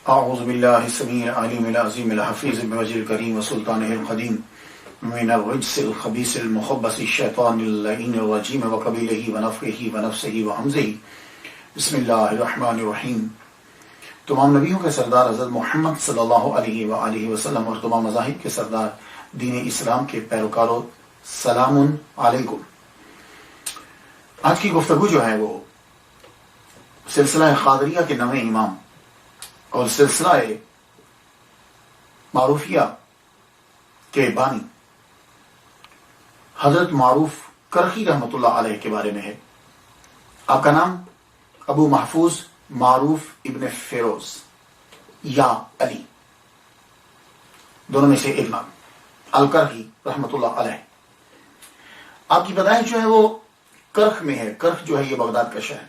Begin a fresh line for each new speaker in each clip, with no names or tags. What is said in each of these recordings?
اعوذ باللہ السمیع العلیم العظیم الحفیظ بوجہ الکریم وسلطانہ القدیم من الرجس الخبیث المخبث الشیطان اللعین الرجیم وقبیلہ ونفخہ ونفسہ وہمزہ بسم اللہ الرحمن الرحیم۔ تمام نبیوں کے سردار حضرت محمد صلی اللہ علیہ وآلہ وسلم اور تمام مذاہب کے سردار دین اسلام کے پیروکاروں، سلام علیکم۔ آج کی گفتگو جو ہے وہ سلسلہ قادریہ کے نویں امام اور سلسلہ معروفیہ کے بانی حضرت معروف کرخی رحمۃ اللہ علیہ کے بارے میں ہے۔ آپ کا نام ابو محفوظ معروف ابن فیروز یا علی، دونوں میں سے ایک نام، الکرخی رحمۃ اللہ علیہ۔ آپ کی پیدائش جو ہے وہ کرخ میں ہے۔ کرخ جو ہے یہ بغداد کا شہر،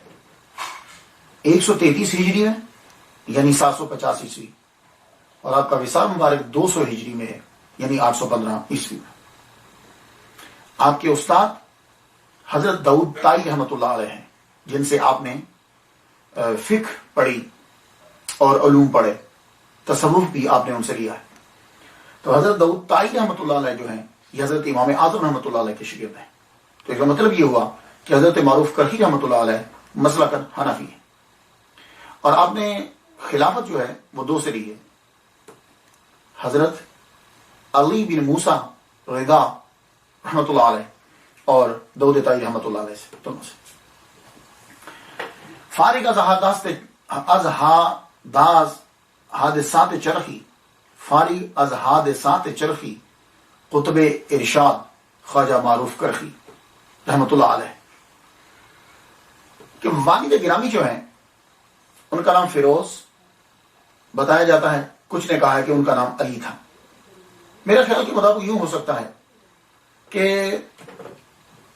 133 ہجری میں یعنی 750 عیسوی، اور آپ کا وصال مبارک 200 ہجری میں ہے یعنی 815 عیسوی میں۔ آپ کے استاد حضرت داؤد طائی رحمۃ اللہ علیہ ہیں، جن سے آپ نے فقہ پڑھی اور علوم پڑھے، تصوف بھی آپ نے ان سے لیا ہے۔ تو حضرت داؤد طائی رحمۃ اللہ علیہ جو ہیں یہ حضرت امام اعظم رحمۃ اللہ علیہ کے شاگرد ہیں۔ تو اس کا مطلب یہ ہوا کہ حضرت معروف کرخی رحمۃ اللہ علیہ مسلکاً حنفی ہے، اور آپ نے خلافت جو ہے وہ دو سے لی ہے، حضرت علی بن موسیٰ رضا رحمۃ اللہ علیہ اور داؤد طائی رحمۃ اللہ علیہ سے، دونوں سے۔ فارغ از حادثات چرخی، فارغ از حادثات چرخی قطب ارشاد خواجہ معروف کرخی رحمۃ اللہ علیہ کہ والد گرامی جو ہیں ان کا نام فیروز بتایا جاتا ہے، کچھ نے کہا ہے کہ ان کا نام علی تھا۔ میرا خیال کے مطابق یوں ہو سکتا ہے کہ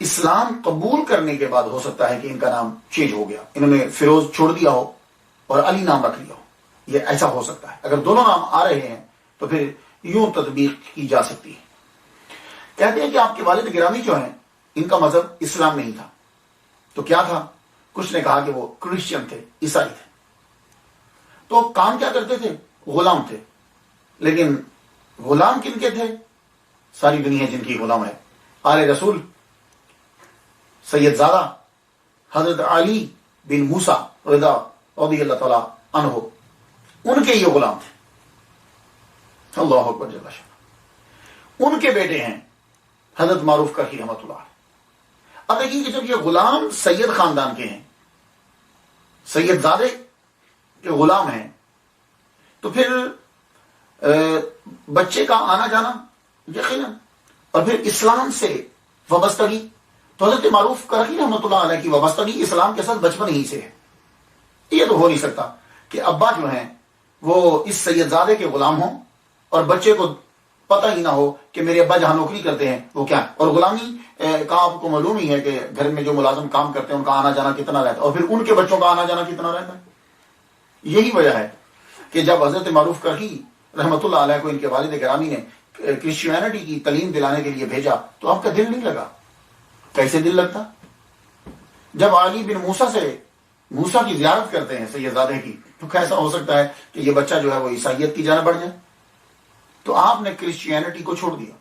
اسلام قبول کرنے کے بعد ہو سکتا ہے کہ ان کا نام چینج ہو گیا، انہوں نے فیروز چھوڑ دیا ہو اور علی نام رکھ لیا ہو، یہ ایسا ہو سکتا ہے۔ اگر دونوں نام آ رہے ہیں تو پھر یوں تطبیق کی جا سکتی ہے۔ کہتے ہیں کہ آپ کے والد گرامی جو ہیں ان کا مذہب اسلام نہیں تھا، تو کیا تھا؟ کچھ نے کہا کہ وہ کرسچن تھے، عیسائی تھے۔ تو کام کیا کرتے تھے؟ غلام تھے۔ لیکن غلام کن کے تھے؟ ساری دنیا جن کی غلام ہے، آل رسول سید زادہ حضرت علی بن موسیٰ رضا رضی اللہ تعالی عنہ، ان کے یہ غلام تھے۔ اللہ اکبر جل شانہ۔ ان کے بیٹے ہیں حضرت معروف کرخی رحمۃ اللہ۔ اب دیکھیے کہ جب یہ غلام سید خاندان کے ہیں، سید زادے کے غلام ہیں، تو پھر بچے کا آنا جانا یقیناً، اور پھر اسلام سے وابستگی، تو حضرت معروف کرخی رحمۃ اللہ علیہ کی وابستگی اسلام کے ساتھ بچپن ہی سے ہے۔ یہ تو ہو نہیں سکتا کہ ابا جو ہیں وہ اس سید زادے کے غلام ہوں اور بچے کو پتہ ہی نہ ہو کہ میرے ابا جہاں نوکری کرتے ہیں وہ کیا ہے۔ اور غلامی کا آپ کو معلوم ہی ہے کہ گھر میں جو ملازم کام کرتے ہیں ان کا آنا جانا کتنا رہتا ہے، اور پھر ان کے بچوں کا آنا جانا کتنا رہتا ہے۔ یہی وجہ ہے کہ جب حضرت معروف کرخی رحمۃ اللہ علیہ کو ان کے والد گرامی نے کرسچینٹی کی تعلیم دلانے کے لیے بھیجا تو آپ کا دل نہیں لگا۔ کیسے دل لگتا؟ جب علی بن موسیٰ سے موسیٰ کی زیارت کرتے ہیں سید زادے کی، تو کیسا ہو سکتا ہے کہ یہ بچہ جو ہے وہ عیسائیت کی جانب بڑھ جائے؟ تو آپ نے کرسچینٹی کو چھوڑ دیا،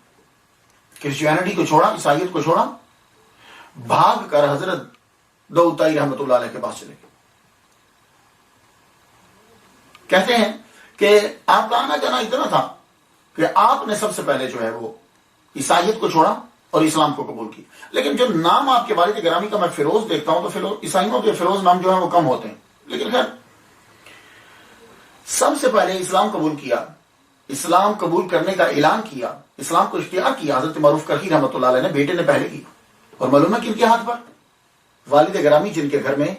کرسچینٹی کو چھوڑا، عیسائیت کو چھوڑا، بھاگ کر حضرت داؤد طائی رحمۃ اللہ علیہ کے پاس چلے گئے۔ کہتے ہیں کہ آپ کا آنا جانا اتنا تھا کہ آپ نے سب سے پہلے جو ہے وہ عیسائیت کو چھوڑا اور اسلام کو قبول کی۔ لیکن جو نام آپ کے والد گرامی کا میں فیروز دیکھتا ہوں تو عیسائیوں کے فیروز نام جو ہے وہ کم ہوتے ہیں، لیکن خیر سب سے پہلے اسلام قبول کیا، اسلام قبول کرنے کا اعلان کیا، اسلام کو اختیار کیا حضرت معروف کرخی رحمۃ اللہ علیہ نے، بیٹے نے پہلے کیا۔ اور معلوم ہے کن کے ہاتھ پر؟ والد گرامی جن کے گھر میں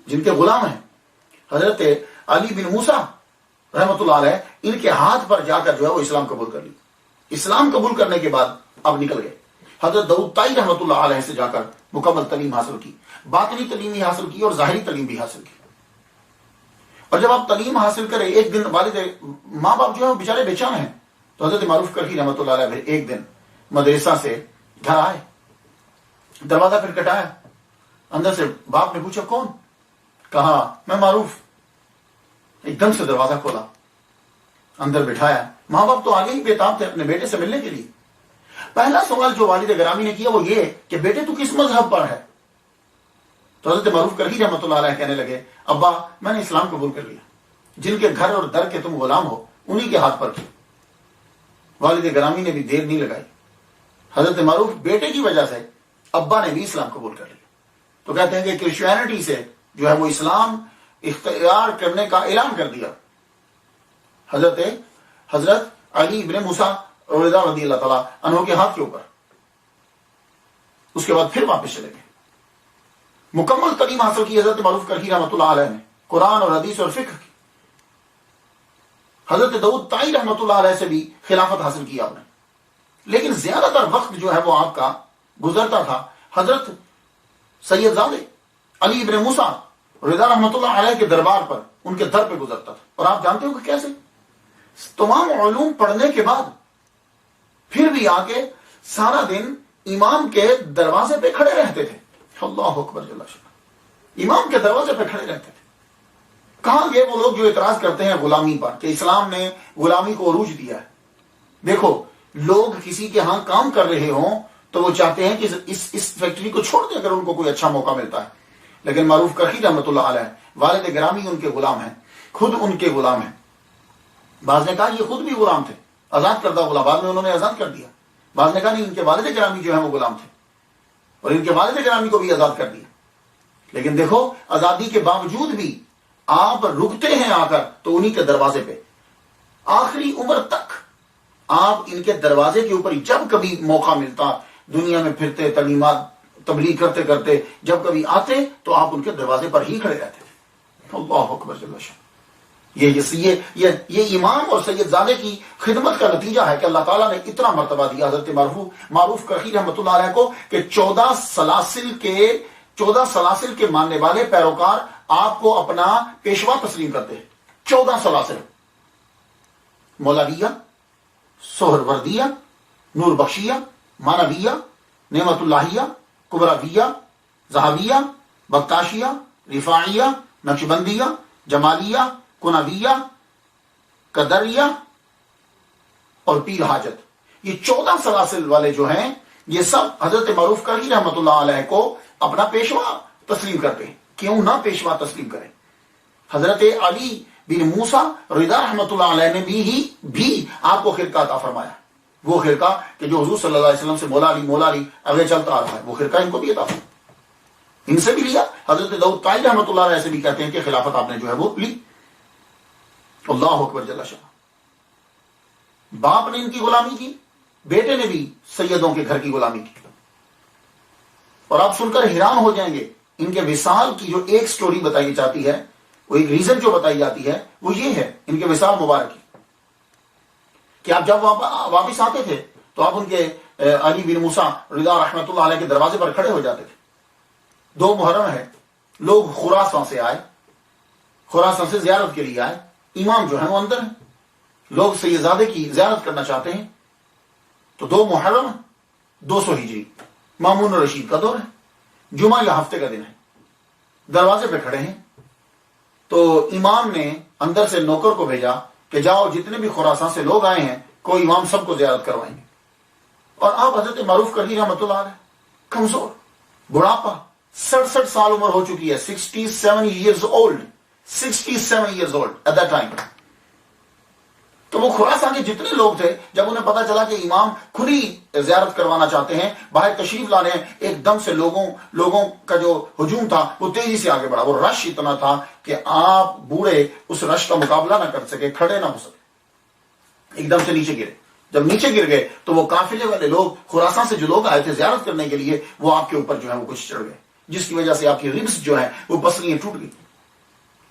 جن کے غلام ہیں حضرت علی بن موسیٰ رحمۃ اللہ علیہ، ان کے ہاتھ پر جا کر جو ہے وہ اسلام قبول کر لی۔ اسلام قبول کرنے کے بعد اب نکل گئے، حضرت داؤد طائی رحمۃ اللہ علیہ سے جا کر مکمل تعلیم حاصل کی، باطنی تعلیم بھی حاصل کی اور ظاہری تعلیم بھی حاصل کی۔ اور جب آپ تعلیم حاصل کریں، ایک دن والد ماں باپ جو ہے وہ بیچارے بے چین ہیں، تو حضرت معروف کرخی رحمۃ اللہ علیہ پھر ایک دن مدرسہ سے گھر آئے، دروازہ پھر کٹایا، اندر سے باپ نے پوچھا کون؟ کہا میں معروف۔ ایک دم سے دروازہ کھولا، اندر بٹھایا. ماں باپ تو آگے ہی بےتاب تھے اپنے بیٹے سے ملنے کے لیے. پہلا سوال جو والد گرامی نے کیا وہ یہ کہ بیٹے تو کس مذہب پر ہے؟ تو حضرت معروف کرخی رحمۃ اللہ علیہ کہنے لگے ابا میں نے اسلام قبول کر لیا، جن کے گھر اور در کے تم غلام ہو انہی کے ہاتھ پر کی. والد گرامی نے بھی دیر نہیں لگائی. حضرت معروف بیٹے کی وجہ سے ابا نے بھی اسلام قبول کر لیا. تو کہتے ہیں کہ کرسچینٹی سے جو ہے وہ اسلام اختیار کرنے کا اعلان کر دیا حضرت علی ابن موسیٰ رضی اللہ تعالیٰ عنہ کے ہاتھ کے اوپر. اس کے بعد پھر واپس چلے گئے. مکمل تعلیم حاصل کی حضرت معروف کرخی رحمۃ اللہ علیہ نے، قرآن اور حدیث اور فقہ کی. حضرت داؤد طائی رحمۃ اللہ علیہ سے بھی خلافت حاصل کی آپ نے. لیکن زیادہ تر وقت جو ہے وہ آپ کا گزرتا تھا حضرت سید زادے علی ابن موسیٰ رضا رحمۃ اللہ علیہ کے دربار پر، ان کے در پہ گزرتا تھا. اور آپ جانتے ہو کہ کیسے؟ تمام علوم پڑھنے کے بعد پھر بھی آ کے سارا دن امام کے دروازے پہ کھڑے رہتے تھے. اللہ اکبر جل شانہ، امام کے دروازے پہ کھڑے رہتے تھے. کہاں گئے وہ لوگ جو اعتراض کرتے ہیں غلامی پر کہ اسلام نے غلامی کو عروج دیا ہے؟ دیکھو، لوگ کسی کے ہاں کام کر رہے ہوں تو وہ چاہتے ہیں کہ اس فیکٹری کو چھوڑ دیں اگر ان کو کوئی اچھا موقع ملتا ہے. لیکن معروف کرخی رحمۃ اللہ علیہ والد گرامی ان کے غلام ہیں، خود ان کے غلام ہیں. بعض نے کہا یہ خود بھی غلام تھے، آزاد کردہ غلام، بعد میں انہوں نے آزاد کر دیا. بعض نے کہا نہیں، ان کے والد گرامی جو ہیں وہ غلام تھے اور ان کے والد گرامی کو بھی آزاد کر دیا. لیکن دیکھو، آزادی کے باوجود بھی آپ رکتے ہیں آ کر تو انہی کے دروازے پہ آخری عمر تک آپ ان کے دروازے کے اوپر جب کبھی موقع ملتا، دنیا میں پھرتے، تعلیمات تبلیغ کرتے کرتے جب کبھی آتے تو آپ ان کے دروازے پر ہی کھڑے رہتے تھے. اللہ اکبر جل شانہ. یہ امام اور سید زادے کی خدمت کا نتیجہ ہے کہ اللہ تعالیٰ نے اتنا مرتبہ دیا حضرت معروف کرخی رحمۃ اللہ علیہ کو کہ 14 سلاسل کے ماننے والے پیروکار آپ کو اپنا پیشوا تسلیم کرتے ہیں. 14 سلاسل، مولویہ، سہروردیہ، نور بخشیہ، مانویہ، نعمت اللہیہ، کبراویہ، زہاویہ، بختاشیہ، رفاعیہ، نقشبندیہ، جمالیہ، کنویہ، قدریہ اور پیر حاجت. یہ 14 سلاسل والے جو ہیں یہ سب حضرت معروف کرخی رحمۃ اللہ علیہ کو اپنا پیشوا تسلیم کرتے ہیں. کیوں نہ پیشوا تسلیم کریں؟ حضرت علی بن موسیٰ رضا رحمۃ اللہ علیہ نے بھی آپ کو خرقہ عطا فرمایا. وہ خرقہ کہ جو حضور صلی اللہ علیہ وسلم سے مولا علی آگے چلتا آ رہا ہے، وہ خرقہ ان کو بھی عطا فرمایا. ان سے بھی لیا. حضرت داؤد طائی رحمۃ اللہ علیہ سے بھی کہتے ہیں کہ خلافت آپ نے جو ہے وہ لی. اللہ اکبر جل شانہ. باپ نے ان کی غلامی کی، بیٹے نے بھی سیدوں کے گھر کی غلامی کی. اور آپ سن کر حیران ہو جائیں گے، ان کے وصال کی جو ایک سٹوری بتائی جاتی ہے، وہ ایک ریزن جو بتائی جاتی ہے وہ یہ ہے ان کے وصال مبارک کی کہ آپ جب واپس آتے تھے تو آپ ان کے علی بن موسیٰ رضا رحمۃ اللہ علیہ کے دروازے پر کھڑے ہو جاتے تھے. 2 محرم ہے، لوگ خراسان سے آئے، خراسان سے زیارت کے لیے آئے. امام جو ہے وہ اندر ہیں، لوگ سیدزادے کی زیارت کرنا چاہتے ہیں. تو 2 محرم 200 ہجری مامون رشید کا دور ہے، جمعہ یا ہفتے کا دن ہے. دروازے پہ کھڑے ہیں تو امام نے اندر سے نوکر کو بھیجا کہ جاؤ جتنے بھی خراسان سے لوگ آئے ہیں کوئی امام سب کو زیارت کروائیں گے. اور آپ حضرت معروف کرخی رحمۃ اللہ علیہ کمزور، بڑھاپا، 67 سال عمر ہو چکی ہے، 67 years old at that time. تو وہ خراسان کے جتنے لوگ تھے جب انہیں پتا چلا کہ امام کھلی زیارت کروانا چاہتے ہیں، باہر تشریف لانے ہیں، ایک دم سے لوگوں کا جو ہجوم تھا وہ تیزی سے آگے بڑھا. وہ رش اتنا تھا کہ آپ بوڑھے اس رش کا مقابلہ نہ کر سکے، کھڑے نہ ہو سکے، ایک دم سے نیچے گرے. جب نیچے گر گئے تو وہ قافلے والے لوگ، خراسان سے جو لوگ آئے تھے زیارت کرنے کے لیے، وہ آپ کے اوپر جو ہے وہ کچھ چڑھ گئے، جس کی وجہ سے آپ کی ربس جو ہے وہ پسلیاں ٹوٹ گئی.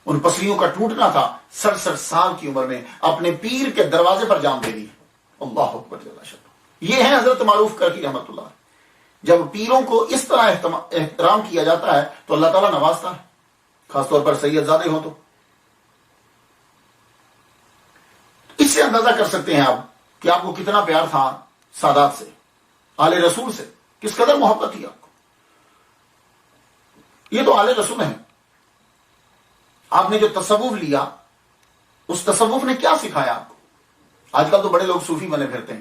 ان پسلیوں کا ٹوٹنا تھا 67 سال کی عمر میں اپنے پیر کے دروازے پر جان دے دی. اللہ اکبر جل شانہ. یہ ہے حضرت معروف کرخی رحمۃ اللہ. جب پیروں کو اس طرح احترام کیا جاتا ہے تو اللہ تعالیٰ نوازتا ہے، خاص طور پر سید زادے ہو. تو اس سے اندازہ کر سکتے ہیں آپ کہ آپ کو کتنا پیار تھا سادات سے، آل رسول سے، کس قدر محبت تھی آپ کو. یہ تو آل رسول ہیں. آپ نے جو تصوف لیا اس تصوف نے کیا سکھایا آپ کو؟ آج کل تو بڑے لوگ صوفی بنے پھرتے ہیں،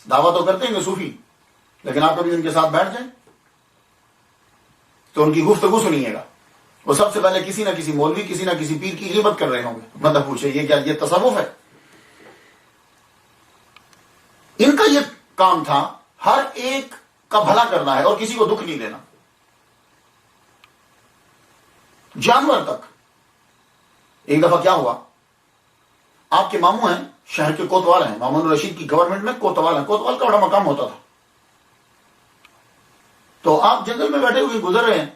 دعویٰ تو کرتے ہیں کہ صوفی، لیکن آپ کبھی ان کے ساتھ بیٹھ جائیں تو ان کی گفتگو سنیے گا، وہ سب سے پہلے کسی نہ کسی مولوی، کسی نہ کسی پیر کی غیبت کر رہے ہوں گے۔ بندہ پوچھے یہ کیا، یہ تصوف ہے؟ ان کا یہ کام تھا ہر ایک کا بھلا کرنا ہے اور کسی کو دکھ نہیں دینا، جانور تک۔ ایک دفعہ کیا ہوا، آپ کے ماموں ہیں، شہر کے کوتوال ہیں، مامون الرشید کی گورنمنٹ میں کوتوال ہیں، کوتوال کا بڑا مقام ہوتا تھا۔ تو آپ جنگل میں بیٹھے ہوئے گزر رہے ہیں،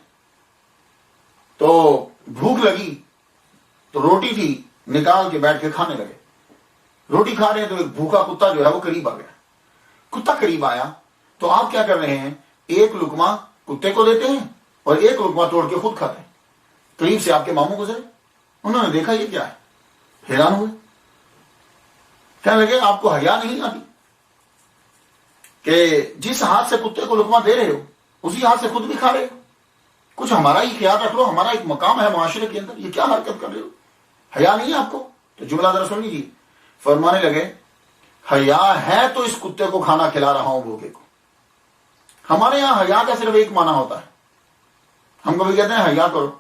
تو بھوک لگی تو روٹی تھی، نکال کے بیٹھ کے کھانے لگے۔ روٹی کھا رہے ہیں تو ایک بھوکا کتا جو ہے وہ قریب آ گیا۔ کتا قریب آیا تو آپ کیا کر رہے ہیں، ایک لقمہ کتے کو دیتے ہیں اور ایک لقمہ توڑ کے خود کھاتے ہیں۔ قریب سے آپ کے ماموں گزرے، انہوں نے دیکھا یہ کیا ہے، حیران ہوئے، کہنے لگے آپ کو حیا نہیں آتی کہ جس ہاتھ سے کتے کو لقمہ دے رہے ہو اسی ہاتھ سے خود بھی کھا رہے ہو؟ کچھ ہمارا ہی خیال رکھ لو، ہمارا ایک مقام ہے معاشرے کے اندر، یہ کیا حرکت کر رہے ہو، حیا نہیں ہے آپ کو؟ تو جملہ ذرا سن لیجیے، فرمانے لگے حیا ہے تو اس کتے کو کھانا کھلا رہا ہوں بھوکے کو۔ ہمارے یہاں حیا کا صرف ایک معنی ہوتا ہے، ہم کبھی کہتے ہیں حیا کرو،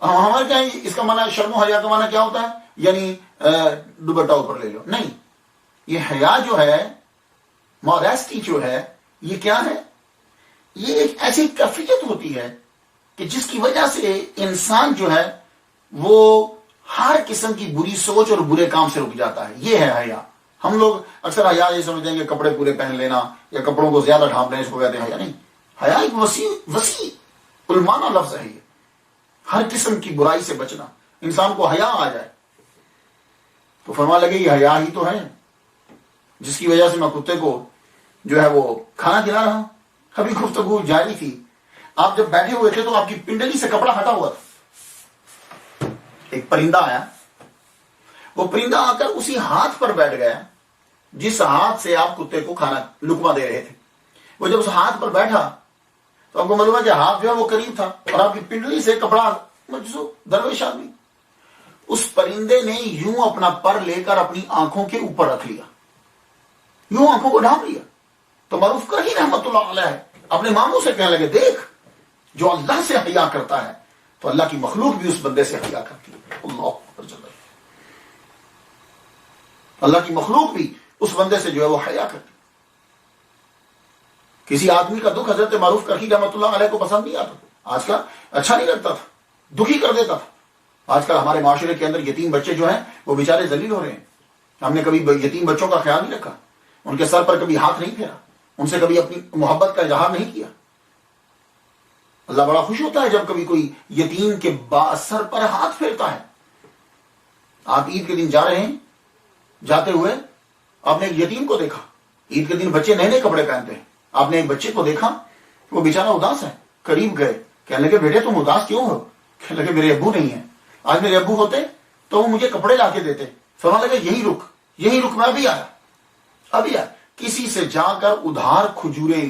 ہمارے کیا اس کا معنی شرم و حیا کا معنی کیا ہوتا ہے، یعنی دوپٹہ اوپر لے لو، نہیں، یہ حیا جو ہے، ماڈیسٹی جو ہے، یہ کیا ہے، یہ ایک ایسی کیفیت ہوتی ہے کہ جس کی وجہ سے انسان جو ہے وہ ہر قسم کی بری سوچ اور برے کام سے رک جاتا ہے، یہ ہے حیا۔ ہم لوگ اکثر حیا یہ سمجھتے ہیں کہ کپڑے پورے پہن لینا یا کپڑوں کو زیادہ ڈھانپ لینا، اس کو کہتے ہیں حیا، نہیں، حیا ایک وسیع المعنی لفظ ہے، یہ ہر قسم کی برائی سے بچنا، انسان کو حیا آ جائے۔ تو فرمانے لگے یہ حیا ہی تو ہے جس کی وجہ سے میں کتے کو جو ہے وہ کھانا کھلا رہا ہوں۔ ابھی گفتگو جاری تھی، آپ جب بیٹھے ہوئے تھے تو آپ کی پنڈلی سے کپڑا ہٹا ہوا تھا، ایک پرندہ آیا، وہ پرندہ آ کر اسی ہاتھ پر بیٹھ گیا جس ہاتھ سے آپ کتے کو کھانا لقمہ دے رہے تھے۔ وہ جب اس ہاتھ پر بیٹھا تو آپ کو معلوم ہے کہ ہاتھ جو ہے وہ قریب تھا اور آپ کی پنڈلی سے کپڑا مجزو درویش آدمی، اس پرندے نے یوں اپنا پر لے کر اپنی آنکھوں کے اوپر رکھ لیا، یوں آنکھوں کو ڈھانپ لیا۔ تو معروف کرہی رحمت اللہ علیہ اپنے ماموں سے کہنے لگے دیکھ، جو اللہ سے حیا کرتا ہے تو اللہ کی مخلوق بھی اس بندے سے حیا کرتی ہے۔ اللہ اکبر جل، اللہ کی مخلوق بھی اس بندے سے جو ہے وہ حیا کرتی ہے۔ کسی آدمی کا دکھ حضرت معروف کرہی رحمت اللہ علیہ کو پسند نہیں آتا، آج کل اچھا نہیں لگتا تھا، دکھی کر دیتا تھا۔ آج کل ہمارے معاشرے کے اندر یتیم بچے جو ہیں وہ بیچارے ذلیل ہو رہے ہیں، ہم نے کبھی یتیم بچوں کا خیال نہیں رکھا، ان کے سر پر کبھی ہاتھ نہیں پھیرا، ان سے کبھی اپنی محبت کا اظہار نہیں کیا۔ اللہ بڑا خوش ہوتا ہے جب کبھی کوئی یتیم کے سر پر ہاتھ پھیرتا ہے۔ آپ عید کے دن جا رہے ہیں، جاتے ہوئے آپ نے ایک یتیم کو دیکھا، عید کے دن بچے نئے نئے کپڑے پہنتے ہیں، آپ نے ایک بچے کو دیکھا وہ بیچارہ اداس ہے، قریب گئے، کہنے لگے بیٹے تم اداس کیوں ہو؟ کہنے لگے میرے ابو نہیں ہیں، آج میرے ابو ہوتے تو وہ مجھے کپڑے لا کے دیتے۔ فرمانے لگے یہی رک میں ابھی آیا، کسی سے جا کر ادھار کھجوریں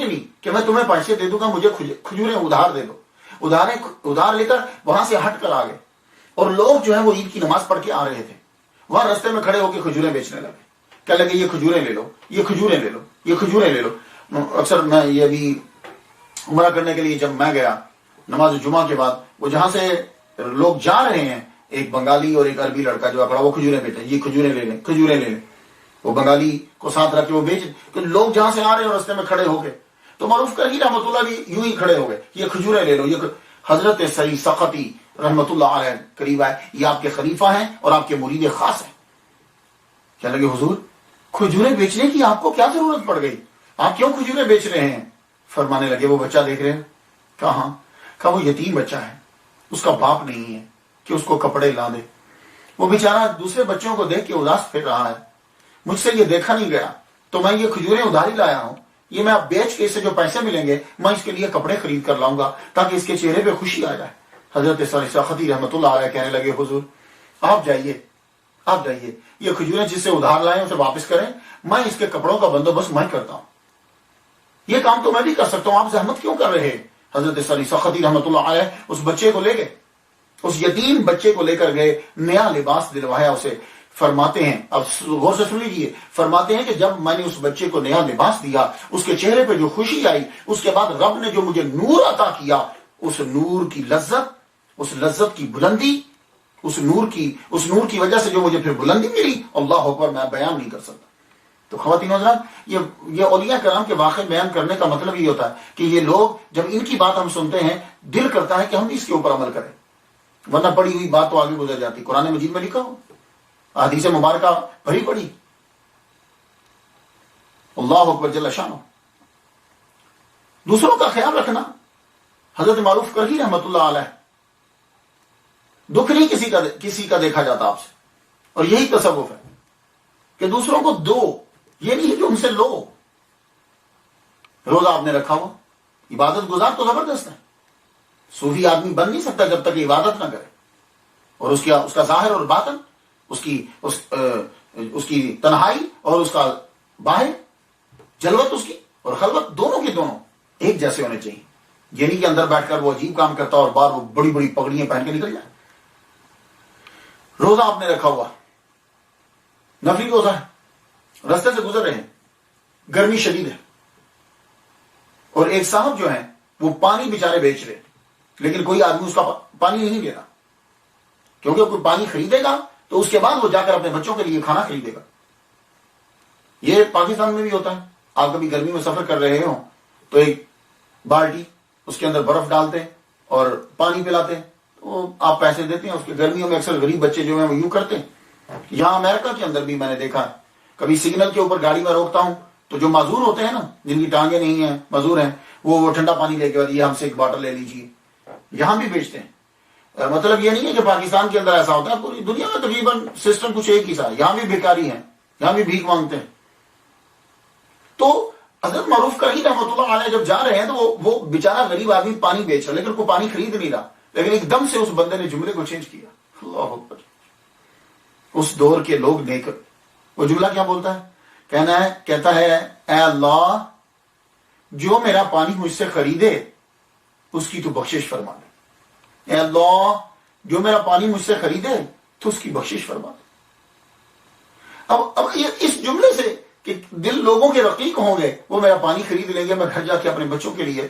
لی کہ میں تمہیں پیسے دے دوں گا، مجھے کھجوریں ادھار دے دو، ادھار لے کر وہاں سے ہٹ کر آ گئے، اور لوگ جو ہے وہ عید کی نماز پڑھ کے آ رہے تھے، وہاں رستے میں کھڑے ہو کے کھجوریں بیچنے لگے، کہنے لگے یہ کھجوریں لے لو، یہ کھجوریں لے لو، یہ کھجوریں لے لو۔ اکثر میں یہ ابھی عمرہ کرنے کے لیے جب میں گیا نماز جمعہ کے بعد، وہ جہاں سے لوگ جا رہے ہیں، ایک بنگالی اور ایک عربی لڑکا جو کھڑا وہ کھجوریں بیچے، یہ کھجوریں لے لیں، وہ بنگالی کو ساتھ رکھ کے وہ بیچ، کہ لوگ جہاں سے آ رہے ہیں رستے میں کھڑے ہو کے، تو معروف کرہی رحمت اللہ بھی یوں ہی کھڑے ہو گئے، یہ کھجوریں لے لو، یہ حضرت سعید سختی رحمت اللہ علیہ قریب آئے، یہ آپ کے خلیفہ ہیں اور آپ کے مرید خاص ہیں۔ کہنے لگے حضور کھجوریں بیچنے کی آپ کو کیا ضرورت پڑ گئی، آپ کیوں کھجوریں بیچ رہے ہیں؟ فرمانے لگے وہ بچہ دیکھ رہے ہیں، کہا وہ یتیم بچہ ہے، اس کا باپ نہیں ہے کہ اس کو کپڑے لا دے، وہ بیچارہ دوسرے بچوں کو دیکھ کے اداس پھر رہا ہے، مجھ سے یہ دیکھا نہیں گیا تو میں یہ کھجوریں ادھاری لایا ہوں، یہ میں اب بیچ کے اس سے جو پیسے ملیں گے میں اس کے لیے کپڑے خرید کر لاؤں گا تاکہ اس کے چہرے پہ خوشی آ جائے۔ حضرت سختی رحمت اللہ علیہ کہنے لگے حضور آپ جائیے، یہ کھجوریں جس سے ادھار لائیں اسے واپس کریں، میں اس کے کپڑوں کا بندوبست میں کرتا ہوں، یہ کام تو میں بھی کر سکتا ہوں، آپ زحمت کیوں کر رہے ہیں؟ حضرت سختی رحمت اللہ علیہ اس بچے کو لے گئے، اس یتیم بچے کو لے کر گئے، نیا لباس دلوایا اسے. فرماتے ہیں، اب غور سے سن لیجیے، فرماتے ہیں کہ جب میں نے اس بچے کو نیا لباس دیا، اس کے چہرے پہ جو خوشی آئی، اس کے بعد رب نے جو مجھے نور عطا کیا، اس نور کی لذت، اس لذت کی بلندی، اس نور کی وجہ سے جو مجھے پھر بلندی ملی، اللہ اکبر، میں بیان نہیں کر سکتا. تو خواتین حضرات، یہ اولیاء کرام کے واقع بیان کرنے کا مطلب یہ ہوتا ہے کہ یہ لوگ جب ان کی بات ہم سنتے ہیں، دل کرتا ہے کہ ہم اس کے اوپر عمل کریں، ورنہ پڑی ہوئی بات تو آگے گزر جاتی. قرآن مجید میں لکھا ہو، حدیث مبارکہ بھری پڑی. اللہ اکبر جل شانہ. دوسروں کا خیال رکھنا. حضرت معروف کرہی رحمت اللہ علیہ، دکھ نہیں کسی کا دیکھا جاتا آپ سے، اور یہی تصوف ہے کہ دوسروں کو دو، یہ نہیں کہ ان سے لو. روزہ آپ نے رکھا ہوا، عبادت گزار تو زبردست ہے، صوفی آدمی بن نہیں سکتا جب تک عبادت نہ کرے، اور اس کا ظاہر اور باطن، اس کی تنہائی اور اس کا باہر، جلوت اس کی اور خلوت، دونوں کے دونوں ایک جیسے ہونے چاہیے. یہ نہیں کہ اندر بیٹھ کر وہ عجیب کام کرتا اور باہر وہ بڑی بڑی پگڑیاں پہن کے نکل جائے. روزہ آپ نے رکھا ہوا، نفلی روزہ ہے، رستے سے گزر رہے ہیں، گرمی شدید ہے، اور ایک صاحب جو ہیں وہ پانی بیچارے بیچ رہے، لیکن کوئی آدمی اس کا پانی نہیں لے رہا، کیونکہ کوئی پانی خریدے گا تو اس کے بعد وہ جا کر اپنے بچوں کے لیے کھانا خریدے گا. یہ پاکستان میں بھی ہوتا ہے. آپ کبھی گرمی میں سفر کر رہے ہو تو ایک بالٹی، اس کے اندر برف ڈالتے ہیں اور پانی پلاتے ہیں، تو آپ پیسے دیتے ہیں. اس کے گرمیوں میں اکثر غریب بچے جو ہیں وہ یوں کرتے ہیں. یہاں امریکہ کے اندر بھی میں نے دیکھا ہے، کبھی سگنل کے اوپر گاڑی میں روکتا ہوں تو جو معذور ہوتے ہیں نا، جن کی ٹانگیں نہیں ہیں، معذور ہیں، وہ ٹھنڈا پانی لے کے یہ ہم سے ایک باٹل لے لیجیے. یہاں بھی بیچتے ہیں. مطلب یہ نہیں ہے کہ پاکستان کے اندر ایسا ہوتا ہے، پوری دنیا میں تقریباً سسٹم کچھ ایک ہی سا ہے. یہاں بھی بھکاری ہیں، یہاں بھی بھیک مانگتے ہیں. تو حضرت معروف کرہی رحمۃ اللہ علیہ جب جا رہے ہیں تو وہ بیچارہ غریب آدمی پانی بیچ رہا، لیکن کوئی پانی خرید نہیں رہا، لیکن ایک دم سے اس بندے نے جملے کو چینج کیا. اللہ اکبر. اس دور کے لوگ دیکھ کر وہ جملہ کیا بولتا ہے؟ کہتا ہے اے اللہ، جو میرا پانی مجھ سے خریدے اس کی تو بخشش فرما دے. اے اللہ، جو میرا پانی مجھ سے خریدے تو اس کی بخشش فرما دے. اب یہ اس جملے سے کہ دل لوگوں کے رقیق ہوں گے، وہ میرا پانی خرید لیں گے، میں گھر جا کے اپنے بچوں کے لیے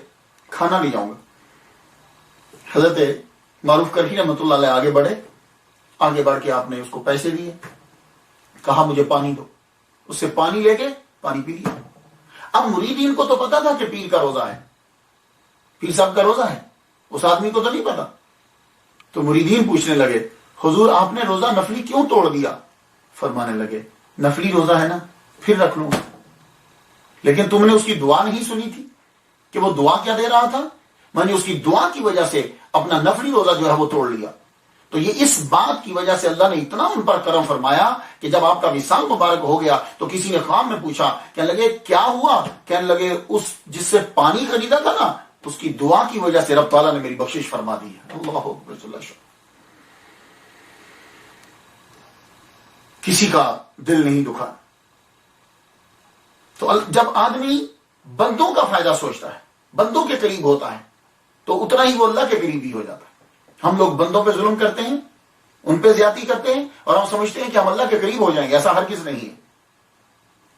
کھانا لے جاؤں گا. حضرت معروف کرہی رحمۃ اللہ علیہ آگے بڑھے، آگے بڑھ کے آپ نے اس کو پیسے دیے، کہا مجھے پانی دو. اس سے پانی لے کے پانی پی لیا. اب مریدین کو تو پتا تھا کہ پیر کا روزہ ہے، پیر صاحب کا روزہ ہے، اس آدمی کو تو نہیں پتا. تو مریدین پوچھنے لگے حضور آپ نے روزہ نفلی کیوں توڑ دیا؟ فرمانے لگے نفلی روزہ ہے نا، پھر رکھ لوں، لیکن تم نے اس کی دعا نہیں سنی تھی کہ وہ دعا کیا دے رہا تھا؟ میں نے اس کی دعا کی وجہ سے اپنا نفلی روزہ جو ہے وہ توڑ لیا. تو یہ اس بات کی وجہ سے اللہ نے اتنا ان پر کرم فرمایا کہ جب آپ کا وصال مبارک ہو گیا تو کسی نے خواب میں پوچھا، کہنے لگے کیا ہوا؟ کہنے لگے اس جس سے پانی خریدا تھا نا، اس کی دعا کی وجہ سے رب تعالیٰ نے میری بخشش فرما دی ہے. اللہ اکبر. کسی کا دل نہیں دکھا. تو جب آدمی بندوں کا فائدہ سوچتا ہے، بندوں کے قریب ہوتا ہے، تو اتنا ہی وہ اللہ کے قریب بھی ہو جاتا ہے. ہم لوگ بندوں پہ ظلم کرتے ہیں، ان پہ زیادتی کرتے ہیں، اور ہم سمجھتے ہیں کہ ہم اللہ کے قریب ہو جائیں گے. ایسا ہرگز نہیں ہے.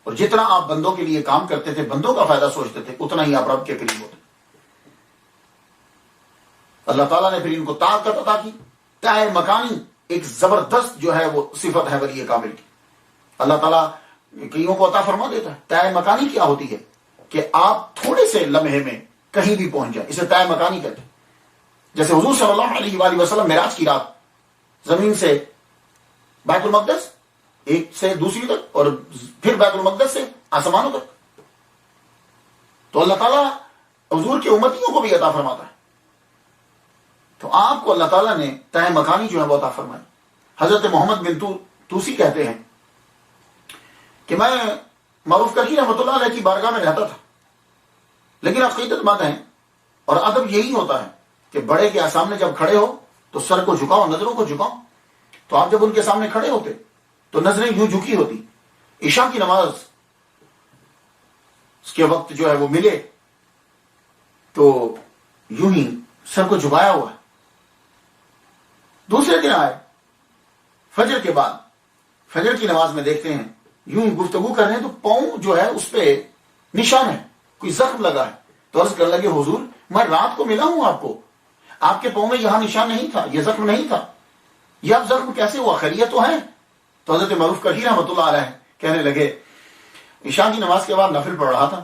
اور جتنا آپ بندوں کے لیے کام کرتے تھے، بندوں کا فائدہ سوچتے تھے، اتنا ہی آپ رب کے قریب ہوتے. اللہ تعالیٰ نے پھر ان کو طاقت عطا کی. تائر مکانی ایک زبردست جو ہے وہ صفت ہے ولی کامل کی. اللہ تعالیٰ کئیوں کو عطا فرما دیتا ہے. تائر مکانی کیا ہوتی ہے؟ کہ آپ تھوڑے سے لمحے میں کہیں بھی پہنچ جائیں، اسے تائر مکانی کہتے ہیں. جیسے حضور صلی اللہ علیہ وآلہ وسلم معراج کی رات زمین سے بیت المقدس ایک سے دوسری تک، اور پھر بیت المقدس سے آسمانوں تک. تو اللہ تعالیٰ حضور کے امتیوں کو بھی عطا فرماتا ہے. تو آپ کو اللہ تعالیٰ نے تائر مکانی جو ہے وہ عطا فرمائی. حضرت محمد بن توسی کہتے ہیں کہ میں معروف کرہی رحمۃ اللہ علیہ کی بارگاہ میں رہتا تھا، لیکن عقیدت مند ہیں، اور ادب یہی ہوتا ہے کہ بڑے کے سامنے جب کھڑے ہو تو سر کو جھکاؤ، نظروں کو جھکاؤ. تو آپ جب ان کے سامنے کھڑے ہوتے تو نظریں یوں جھکی ہوتی. عشاء کی نماز اس کے وقت جو ہے وہ ملے تو یوں ہی سر کو جھکایا ہوا ہے. دوسرے دن آئے فجر کے بعد، فجر کی نماز میں دیکھتے ہیں یوں گفتگو کر رہے ہیں تو پاؤں جو ہے اس پہ نشان ہے، کوئی زخم لگا ہے. تو عرض کرنے لگے حضور میں رات کو ملا ہوں آپ کو، آپ کے پاؤں میں یہاں نشان نہیں تھا، یہ زخم نہیں تھا، یہ اب زخم کیسے ہوا، خیریت تو ہے؟ تو حضرت معروف کرخی رحمۃ اللہ علیہ کہنے لگے عشاء کی نماز کے بعد نفل پڑھ رہا تھا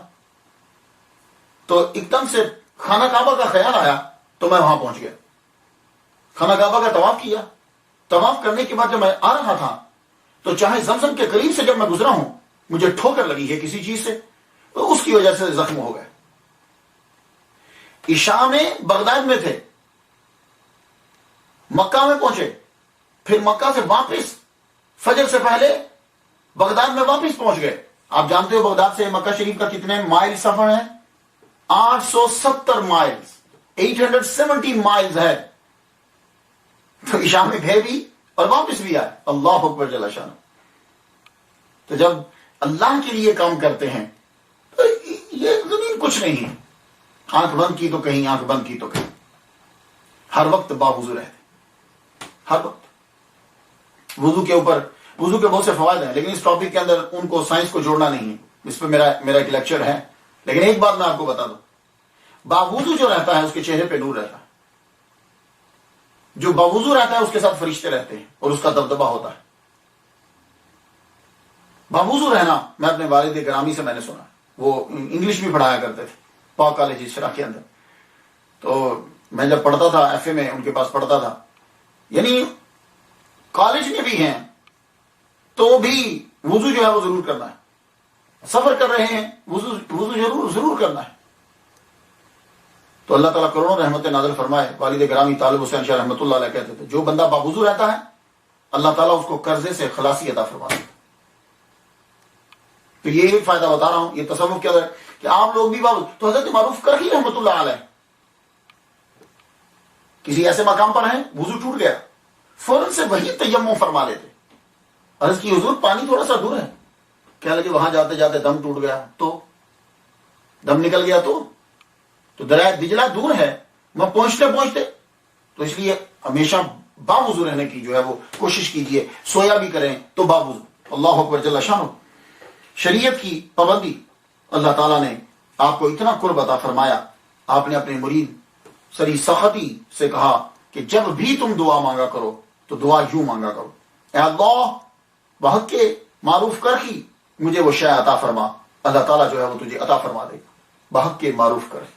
تو ایک دم سے خانہ کعبہ کا خیال آیا تو میں وہاں پہنچ گیا، خانہ کعبہ کا طواف کیا. طواف کرنے کے بعد جب میں آ رہا تھا تو چاہے زمزم کے قریب سے جب میں گزرا ہوں مجھے ٹھوکر لگی ہے کسی چیز سے، تو اس کی وجہ سے زخم ہو گئے. عشاء میں بغداد میں تھے، مکہ میں پہنچے، پھر مکہ سے واپس فجر سے پہلے بغداد میں واپس پہنچ گئے. آپ جانتے ہو بغداد سے مکہ شریف کا کتنے مائل سفر ہے؟ 870 مائلز، 870 مائلز ہے. تو عشاء میں گئے بھی اور واپس بھی آئے. اللہ اکبر جل شانہ. تو جب اللہ کے لیے کام کرتے ہیں تو یہ زمین کچھ نہیں ہے. آنکھ بند کی تو کہیں، آنکھ بند کی تو کہیں، ہر وقت باوضو رہتے، ہر وقت. وضو کے اوپر، وضو کے بہت سے فوائد ہیں لیکن اس ٹاپک کے اندر ان کو سائنس کو جوڑنا نہیں ہے، اس پہ میرا ایک لیکچر ہے. لیکن ایک بات میں آپ کو بتا دوں، باوضو جو رہتا ہے اس کے چہرے پہ نور رہتا ہے. جو باوضو رہتا ہے اس کے ساتھ فرشتے رہتے ہیں اور اس کا دبدبہ ہوتا ہے. باوضو رہنا میں اپنے والد گرامی سے میں نے سنا، وہ انگلش بھی پڑھایا کرتے تھے پاک کالج شرح کے اندر. تو میں جب پڑھتا تھا ایف اے میں ان کے پاس پڑھتا تھا، یعنی کالج میں بھی ہیں تو بھی وضو جو ہے وہ ضرور کرنا ہے. سفر کر رہے ہیں وضو ضرور کرنا ہے. تو اللہ تعالیٰ کروڑوں رحمت نازل فرمائے. والد گرامی طالب حسین شاہ رحمۃ اللہ علیہ کہتے تھے جو بندہ باوضو رہتا ہے اللہ تعالیٰ اس کو قرضے سے خلاصی عطا فرماتا ہے. تو یہ ایک فائدہ بتا رہا ہوں، یہ تصور کیا ہے کہ آپ لوگ بھی باوضو. تو حضرت معروف کرخی رحمۃ اللہ علیہ کسی ایسے مقام پر ہیں وضو ٹوٹ گیا، فوراً سے وہی تیمم فرما لیتے. عرض کی حضور پانی تھوڑا سا دور ہے، کہنے لگے وہاں جاتے جاتے دم ٹوٹ گیا تو دم نکل گیا تو دریائے دجلہ دور ہے، میں پہنچتے تو اس لیے ہمیشہ باوضو رہنے کی جو ہے وہ کوشش کیجیے. سویا بھی کریں تو باوضو. اللہ اکبر جل شانہ. شریعت کی پابندی، اللہ تعالیٰ نے آپ کو اتنا قرب عطا فرمایا. آپ نے اپنے مرید سری سختی سے کہا کہ جب بھی تم دعا مانگا کرو تو دعا یوں مانگا کرو، اے اللہ بحق کے معروف کرخی مجھے وہ شے عطا فرما. اللہ تعالیٰ جو ہے وہ تجھے عطا فرما دے گا بحق کے معروف کرخی.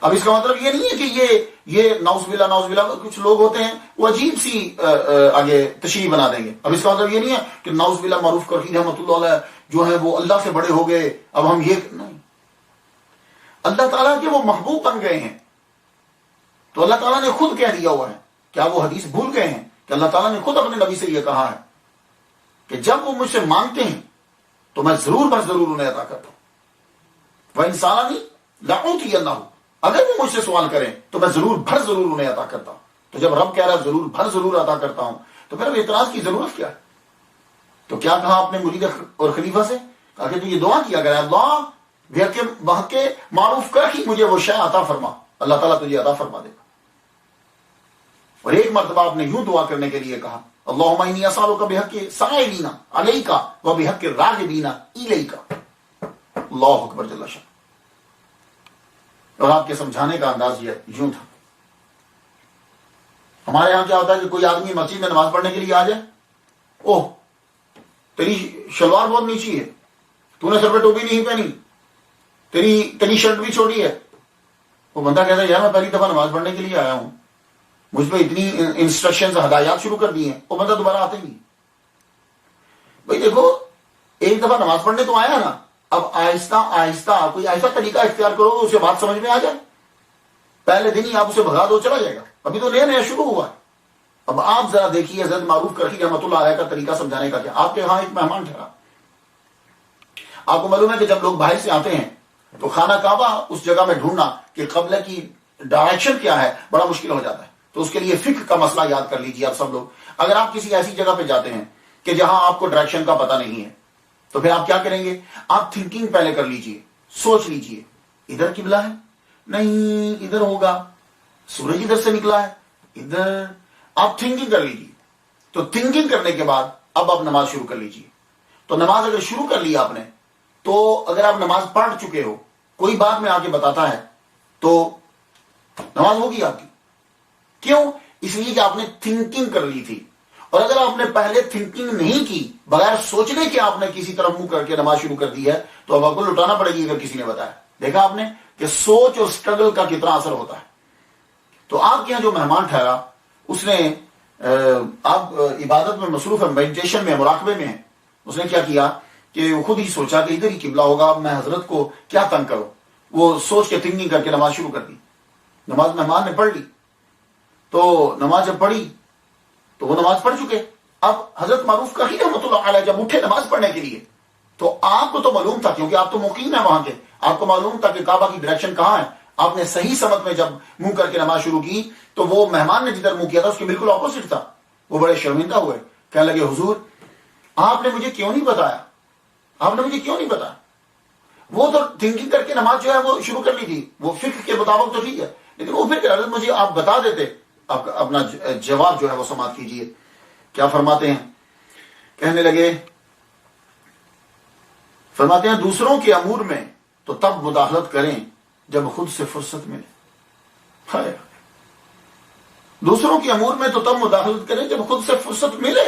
اب اس کا مطلب یہ نہیں ہے کہ یہ نعوذ باللہ کچھ لوگ ہوتے ہیں وہ عجیب سی آگے تشریح بنا دیں گے. اب اس کا مطلب یہ نہیں ہے کہ نعوذ باللہ معروف کرخی رحمۃ اللہ علیہ جو ہے وہ اللہ سے بڑے ہو گئے، اب ہم یہ نہیں. اللہ تعالیٰ کے وہ محبوب بن گئے ہیں تو اللہ تعالیٰ نے خود کہہ دیا ہوا ہے. کیا وہ حدیث بھول گئے ہیں کہ اللہ تعالیٰ نے خود اپنے نبی سے یہ کہا ہے کہ جب وہ مجھ سے مانگتے ہیں تو میں ضرور بر ضرور انہیں عطا کرتا ہوں. وہ انسان نہیں لاؤں اللہ، اگر وہ مجھ سے سوال کریں تو میں ضرور بھر ضرور انہیں عطا کرتا ہوں. تو جب رب کہہ رہا ہے ضرور بھر ضرور عطا کرتا ہوں تو پھر اب اعتراض کی ضرورت کیا ہے؟ تو کیا کہا اپنے مرید اور خلیفہ سے؟ کہا کہ تو یہ دعا کیا کرے اللہ بحق کے معروف کرخی مجھے وہ شے عطا فرما. اللہ تعالیٰ تجھے عطا فرما دے گا. اور ایک مرتبہ آپ نے یوں دعا کرنے کے لیے کہا اللہم انی اسالک بحق سائلین علیک و بحق راغبین الیک. اللہ اکبر جل شانہ. اور آپ کے سمجھانے کا انداز یوں تھا. ہمارے یہاں کیا ہوتا ہے کہ کوئی آدمی مسجد میں نماز پڑھنے کے لیے آ جائے، اوہ تیری شلوار بہت نیچی ہے، تو نے سر پہ ٹوپی نہیں پہنی، تیری شرٹ بھی چھوٹی ہے. وہ بندہ کہتا ہے یار میں پہلی دفعہ نماز پڑھنے کے لیے آیا ہوں، مجھ پہ اتنی انسٹرکشنز ہدایات شروع کر دی ہیں. وہ بندہ دوبارہ آتے نہیں. بھائی دیکھو ایک دفعہ نماز پڑھنے تو آیا نا، اب آہستہ آہستہ کوئی ایسا طریقہ اختیار کرو تو اسے بات سمجھ میں آ جائے. پہلے دن ہی آپ اسے بھگا دو چلا جائے گا. ابھی تو نیا شروع ہوا ہے. اب آپ ذرا دیکھیے حضرت معروف کرخی رحمۃ اللہ علیہ کا طریقہ سمجھانے کا کیا. آپ کے یہاں ایک مہمان ٹھہرا، آپ کو معلوم ہے کہ جب لوگ باہر سے آتے ہیں تو خانہ کعبہ اس جگہ میں ڈھونڈنا کہ قبلہ کی ڈائریکشن کیا ہے بڑا مشکل ہو جاتا ہے. تو اس کے لیے فقہ کا مسئلہ یاد کر لیجیے آپ سب لوگ. اگر آپ کسی ایسی جگہ پہ جاتے ہیں کہ جہاں آپ کو ڈائریکشن کا پتہ نہیں ہے تو پھر آپ کیا کریں گے؟ آپ تھنکنگ پہلے کر لیجیے، سوچ لیجیے ادھر قبلہ ہے نہیں، ادھر ہوگا، سورج ادھر سے نکلا ہے ادھر. آپ تھنکنگ کر لیجیے. تو تھنکنگ کرنے کے بعد اب آپ نماز شروع کر لیجیے. تو نماز اگر شروع کر لی آپ نے, تو اگر آپ نماز پڑھ چکے ہو, کوئی بات میں آ کے بتاتا ہے, تو نماز ہوگی آپ کی. کیوں؟ اس لیے کہ آپ نے تھنکنگ کر لی تھی. اور اگر آپ نے پہلے تھنکنگ نہیں کی, بغیر سوچنے کے آپ نے کسی طرف منہ کر کے نماز شروع کر دی ہے, تو اب آپ کو لٹانا پڑے گی اگر کسی نے بتایا. دیکھا آپ نے کہ سوچ اور سٹرگل کا کتنا اثر ہوتا ہے. تو آپ کے یہاں جو مہمان ٹھہرا, اس نے آپ عبادت میں مصروف ہے, میڈیٹیشن میں, مراقبے میں ہے, اس نے کیا کیا کہ وہ خود ہی سوچا کہ ادھر ہی قبلہ ہوگا, اب میں حضرت کو کیا تنگ کروں. وہ سوچ کے تھنکنگ کر کے نماز شروع کر دی. نماز مہمان نے پڑھ لی. تو نماز جب پڑھی تو وہ نماز پڑھ چکے. اب حضرت معروف کا ہی رحمۃ اللہ علیہ جب اٹھے نماز پڑھنے کے لیے, تو آپ کو تو معلوم تھا, کیونکہ آپ تو مقیم ہیں وہاں کے, آپ کو معلوم تھا کہ کعبہ کی ڈائریکشن کہاں ہے. آپ نے صحیح سمت میں جب منہ کر کے نماز شروع کی, تو وہ مہمان نے جدھر منہ کیا تھا اس کے بالکل اپوزٹ تھا. وہ بڑے شرمندہ ہوئے, کہنے لگے حضور آپ نے مجھے کیوں نہیں بتایا, آپ نے مجھے کیوں نہیں بتایا. وہ تو تھنکنگ کر کے نماز جو ہے وہ شروع کر لی تھی, وہ فقہ کے مطابق تو ٹھیک ہے, لیکن وہ پھر حضرت مجھے آپ بتا دیتے. آپ اپنا جواب جو ہے وہ سماعت کیجئے. کیا فرماتے ہیں؟ کہنے لگے, فرماتے ہیں دوسروں کے امور میں تو تب مداخلت کریں جب خود سے فرصت ملے. دوسروں کے امور میں تو تب مداخلت کریں جب خود سے فرصت ملے.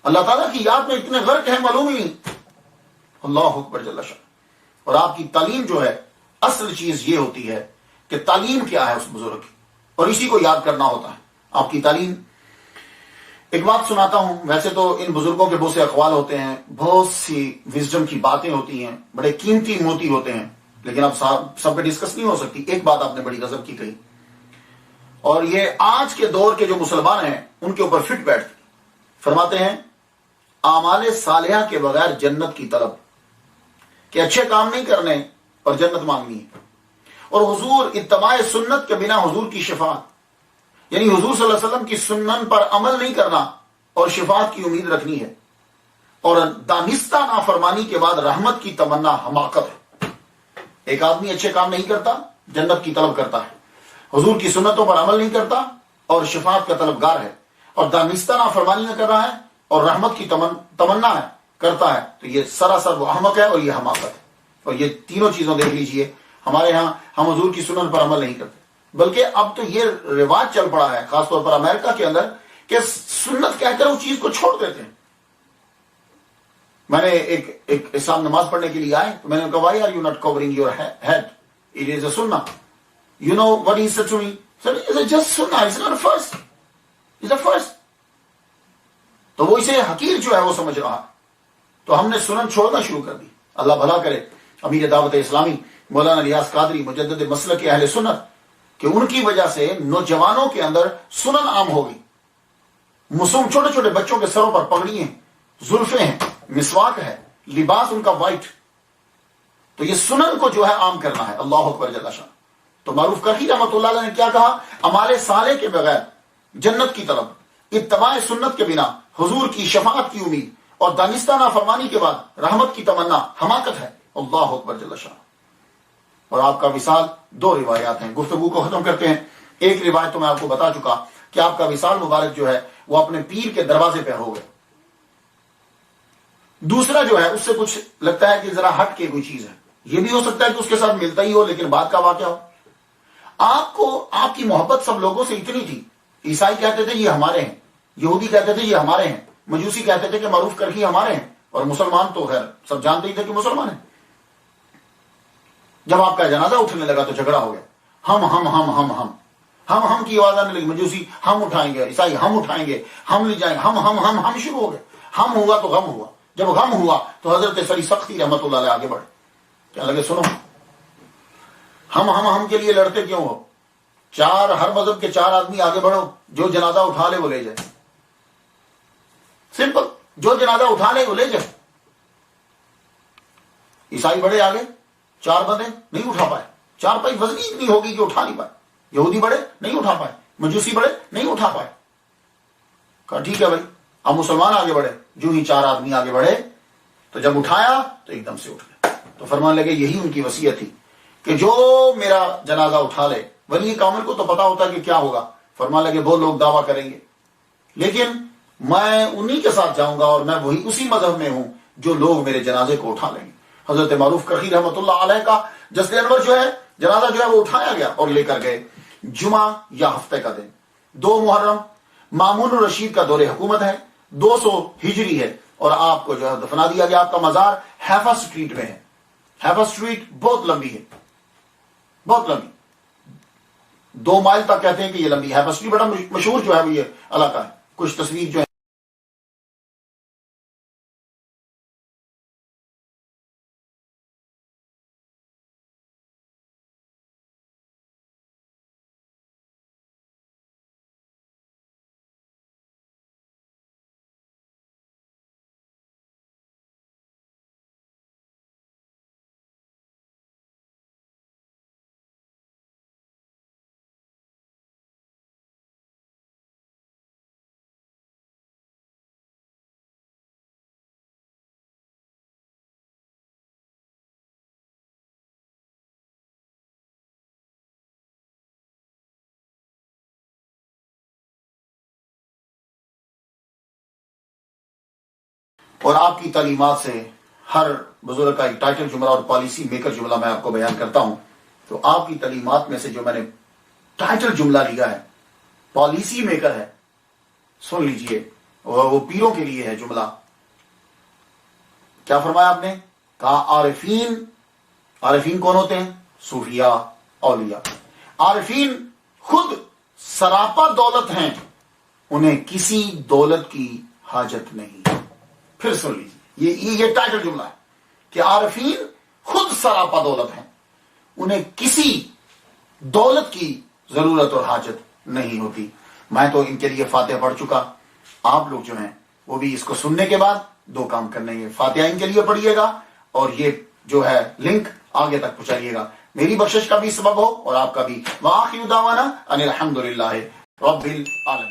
اللہ تعالیٰ کی یاد میں اتنے غرق ہیں معلوم ہی نہیں. اللہ اکبر جل شان. اور آپ کی تعلیم جو ہے, اصل چیز یہ ہوتی ہے کہ تعلیم کیا ہے اس بزرگ کی, اور اسی کو یاد کرنا ہوتا ہے. آپ کی تعلیم, ایک بات سناتا ہوں, ویسے تو ان بزرگوں کے بہت سے اقوال ہوتے ہیں, بہت سی وزڈم کی باتیں ہوتی ہیں, بڑے قیمتی موتی ہوتے ہیں, لیکن اب سب پہ ڈسکس نہیں ہو سکتی. ایک بات آپ نے بڑی غضب کی کہی, اور یہ آج کے دور کے جو مسلمان ہیں ان کے اوپر فٹ بیٹھتی. فرماتے ہیں اعمال صالحہ کے بغیر جنت کی طلب, کہ اچھے کام نہیں کرنے اور جنت مانگنی ہے. اور حضور اتباع سنت کے بنا حضور کی شفاعت, یعنی حضور صلی اللہ علیہ وسلم کی سنن پر عمل نہیں کرنا اور شفاعت کی امید رکھنی ہے. اور دانستہ نافرمانی کے بعد رحمت کی تمنا حماقت ہے. ایک آدمی اچھے کام نہیں کرتا, جنت کی طلب کرتا ہے, حضور کی سنتوں پر عمل نہیں کرتا اور شفاعت کا طلبگار ہے, اور دانستہ نافرمانی نہ کر رہا ہے اور رحمت کی تمنا ہے کرتا ہے, تو یہ سراسر وہ احمق ہے اور یہ حماقت ہے. اور یہ تینوں چیزوں دیکھ لیجئے, ہمارے ہاں ہم حضور کی سنن پر عمل نہیں کرتے, بلکہ اب تو یہ رواج چل پڑا ہے خاص طور پر امریکہ کے اندر کہ سنت کہہ کر اس چیز کو چھوڑ دیتے ہیں. میں نے ایک اسلام نماز پڑھنے کے لیے آئے, تو میں نے کہا why are you not covering your head, it is a sin. You know what he said to me, sir it's just sin, it's not first, it's a first. تو وہ اسے حقیر جو ہے وہ سمجھ رہا. تو ہم نے سنن چھوڑنا شروع کر دی. اللہ بھلا کرے امیر دعوت اسلامی مولانا ریاض قادری مجدد مسلک اہل سنت, کہ ان کی وجہ سے نوجوانوں کے اندر سنن عام ہو گئی. معصوم چھوٹے چھوٹے بچوں کے سروں پر پگڑی ہیں, زلفیں ہیں, مسواک ہے, لباس ان کا وائٹ. تو یہ سنن کو جو ہے عام کرنا ہے. اللہ اکبر جل شان. تو معروف کرخی رحمۃ اللہ علیہ نے کیا کہا, اعمال صالح کے بغیر جنت کی طلب, اتباع سنت کے بنا حضور کی شفاعت کی امید, اور دانستہ نافرمانی کے بعد رحمت کی تمنا حماقت ہے. اللہ اکبر جل شان. اور آپ کا وصال, دو روایات ہیں, گفتگو کو ختم کرتے ہیں. ایک روایت تو میں آپ کو بتا چکا کہ آپ کا وصال مبارک جو ہے وہ اپنے پیر کے دروازے پہ ہو گئے. دوسرا جو ہے اس سے کچھ لگتا ہے کہ ذرا ہٹ کے کوئی چیز ہے, یہ بھی ہو سکتا ہے کہ اس کے ساتھ ملتا ہی ہو لیکن بعد کا واقعہ ہو. آپ کو آپ کی محبت سب لوگوں سے اتنی تھی, عیسائی کہتے تھے یہ ہمارے ہیں, یہودی کہتے تھے یہ ہمارے ہیں, مجوسی کہتے تھے کہ معروف کرخی ہمارے ہیں, اور مسلمان تو خیر سب جانتے ہی تھے کہ مسلمان ہیں. جب آپ کا جنازہ اٹھنے لگا تو جھگڑا ہو گیا. ہم ہم ہم ہم ہم ہم ہم کی آواز آنے لگی. مجوسی ہم اٹھائیں گے, عیسائی ہم اٹھائیں گے, ہم لے جائیں, ہم شروع ہو گئے. ہم ہوا تو غم ہوا. جب غم ہوا تو حضرت سری سختی رحمت اللہ علیہ آگے بڑھے. کیا لگے سنو, ہم کے لیے لڑتے کیوں ہو؟ ہر مذہب کے 4 آدمی آگے بڑھو, جو جنازہ اٹھا لے وہ لے جائے. سمپل, جو جنازہ اٹھا لے وہ لے جائے. عیسائی بڑے آگے, 4 بندے نہیں اٹھا پائے, 4 پائی وزنی اتنی ہوگی کہ اٹھا نہیں پائے. یہودی بڑے نہیں اٹھا پائے, مجوسی بڑے نہیں اٹھا پائے. کہا ٹھیک ہے بھائی. اب مسلمان آگے بڑھے, جو ہی 4 آدمی آگے بڑھے تو جب اٹھایا تو ایک دم سے اٹھ گئے. تو فرمان لگے یہی ان کی وصیت تھی کہ جو میرا جنازہ اٹھا لے. ولی کامل کو تو پتا ہوتا کہ کیا ہوگا. فرمانے لگے وہ لوگ دعویٰ کریں گے لیکن میں انہی کے ساتھ جاؤں گا اور میں وہی اسی مذہب میں ہوں جو لوگ میرے جنازے کو اٹھا لیں گے. حضرت معروف کرخی رحمۃ اللہ علیہ کا جسل انور جو ہے جنازہ جو ہے وہ اٹھایا گیا اور لے کر گئے. جمعہ یا ہفتے کا دن 2 محرم مامون الرشید کا دور حکومت ہے, 200 ہجری ہے, اور آپ کو جو ہے دفنا دیا گیا. آپ کا مزار ہیفا سٹریٹ میں ہے. ہیفا سٹریٹ بہت لمبی ہے, بہت لمبی, 2 مائل تک کہتے ہیں کہ یہ لمبی ہے. ہیفا سٹریٹ بڑا مشہور جو ہے وہ یہ علاقہ ہے. کچھ تصویر جو ہے اور آپ کی تعلیمات سے ہر بزرگ کا ایک ٹائٹل جملہ اور پالیسی میکر جملہ میں آپ کو بیان کرتا ہوں. تو آپ کی تعلیمات میں سے جو میں نے ٹائٹل جملہ لیا ہے, پالیسی میکر ہے, سن لیجئے, وہ پیروں کے لیے ہے جملہ. کیا فرمایا آپ نے؟ کہا عارفین. عارفین کون ہوتے ہیں؟ صوفیاء, اولیاء. عارفین خود سراپا دولت ہیں, انہیں کسی دولت کی حاجت نہیں. پھر سن لیجیے, یہ ٹائٹل جملہ ہے کہ عارفین خود سراپا دولت ہیں, انہیں کسی دولت کی ضرورت اور حاجت نہیں ہوتی. میں تو ان کے لیے فاتحہ پڑھ چکا. آپ لوگ جو ہیں وہ بھی اس کو سننے کے بعد 2 کام کرنے ہیں. فاتحہ ان کے لیے پڑھیے گا اور یہ جو ہے لنک آگے تک پہنچائیے گا. میری بخشش کا بھی سبب ہو اور آپ کا بھی. وآخر دعوانا ان الحمدللہ رب العالمین.